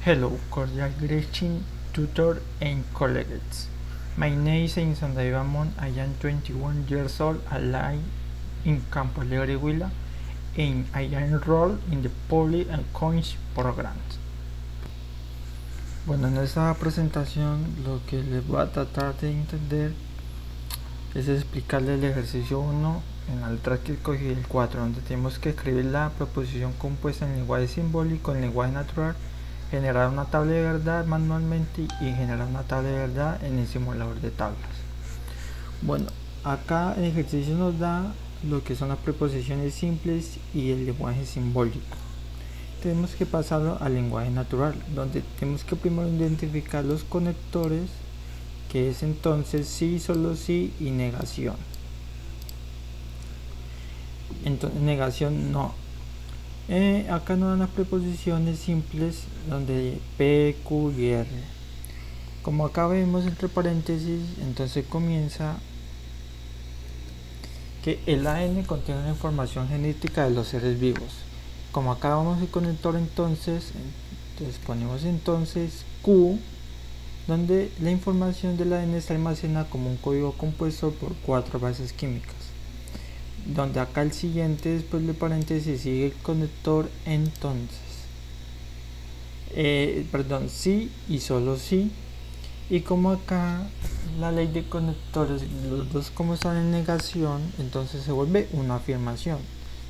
Hello, cordial greeting, tutor and colleagues. My name is Edison David Amon. I am 21 years old, alive in Campo Alegre, Huila, and I am enrolled in the Public and Coins programs. Bueno, en esta presentación lo que les voy a tratar de entender es explicarles el ejercicio 1 en la letra que escogí, el 4, donde tenemos que escribir la proposición compuesta en lenguaje simbólico, en lenguaje natural, generar una tabla de verdad manualmente y generar una tabla de verdad en el simulador de tablas. Bueno, acá el ejercicio nos da lo que son las preposiciones simples y el lenguaje simbólico. Tenemos que pasarlo al lenguaje natural, donde tenemos que primero identificar los conectores, que es entonces sí, solo sí y negación. Entonces negación no. Acá nos dan las preposiciones simples donde P, Q y R. Como acá vemos entre paréntesis, entonces comienza que el ADN contiene una información genética de los seres vivos. Como acá vamos al conector, entonces ponemos entonces Q, donde la información del ADN está almacenada como un código compuesto por 4 bases químicas. Donde acá el siguiente, después de paréntesis, sigue el conector entonces. Sí y solo sí. Y como acá la ley de conectores, los dos como están en negación, entonces se vuelve una afirmación,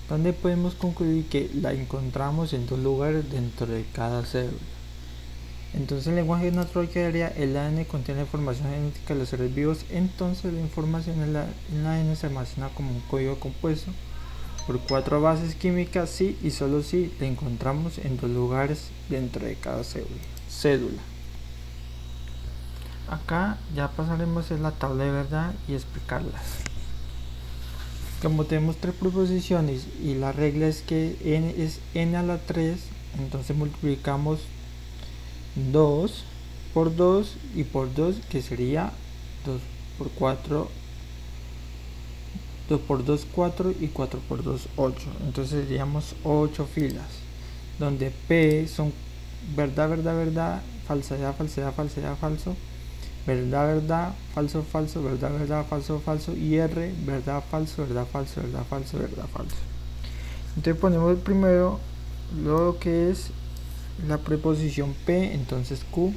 donde podemos concluir que la encontramos en 2 lugares dentro de cada célula. Entonces el lenguaje natural quedaría: el ADN contiene información genética de los seres vivos, entonces la información en el ADN se almacena como un código compuesto por 4 bases químicas, sí y solo sí la encontramos en 2 lugares dentro de cada cédula. Acá ya pasaremos en la tabla de verdad y explicarlas. Como tenemos 3 proposiciones y la regla es que n es n a la 3, entonces multiplicamos 2 por 2 y por 2, que sería 2 por 4, 2 por 2, 4 y 4 por 2, 8. Entonces seríamos 8 filas, donde P son verdad, verdad, verdad, falsedad, falsedad, falsedad, falso, verdad, verdad, falso, falso, verdad, verdad, falso, falso, y R, verdad, falso, verdad, falso, verdad, falso, verdad, falso. Entonces ponemos primero lo que es la preposición P, entonces Q,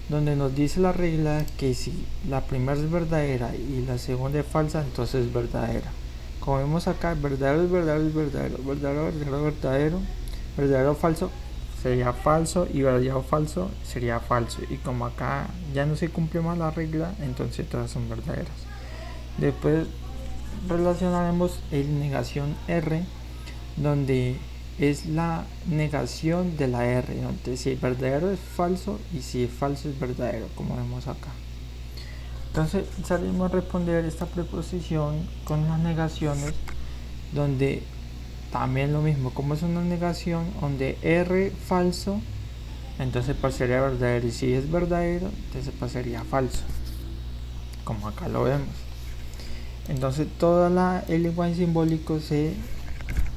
donde nos dice la regla que si la primera es verdadera y la segunda es falsa, entonces es verdadera. Como vemos acá, verdadero es verdadero, es verdadero, verdadero, verdadero, verdadero, verdadero, falso sería falso y verdadero, falso sería falso. Y como acá ya no se cumple más la regla, entonces todas son verdaderas. Después relacionaremos el negación R, donde es la negación de la R, donde si es verdadero es falso y si es falso es verdadero, como vemos acá. Entonces salimos a responder esta preposición con las negaciones, donde también lo mismo, como es una negación, donde R falso, entonces pasaría verdadero, y si es verdadero, entonces pasaría falso, como acá lo vemos. Entonces todo el lenguaje simbólico se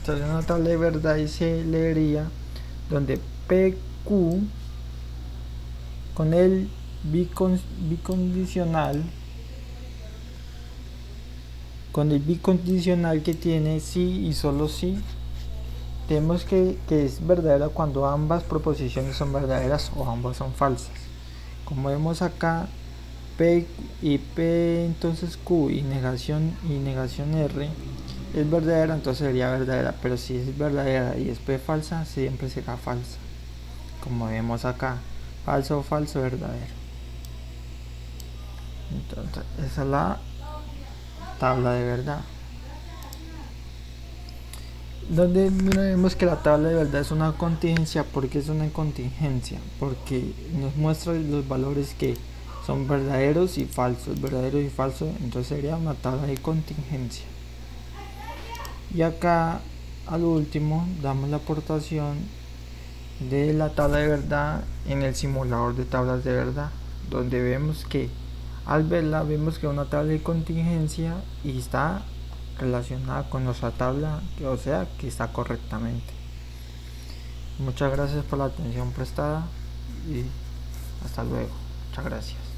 sale una tabla de verdad y se leería donde PQ con el bicondicional, que tiene sí y solo sí, tenemos que es verdadera cuando ambas proposiciones son verdaderas o ambas son falsas. Como vemos acá, P y P, entonces Q y negación R es verdadera, entonces sería verdadera, pero si es verdadera y es P falsa, siempre será falsa. Como vemos acá, falso, falso, verdadero. Entonces esa es la tabla de verdad, donde vemos que la tabla de verdad es una contingencia. ¿Por qué es una contingencia? Porque nos muestra los valores que son verdaderos y falsos, verdaderos y falsos, entonces sería una tabla de contingencia. Y acá al último damos la aportación de la tabla de verdad en el simulador de tablas de verdad, donde vemos que al verla vemos que es una tabla de contingencia y está relacionada con nuestra tabla, o sea que está correctamente. Muchas gracias por la atención prestada. y hasta luego. Muchas gracias.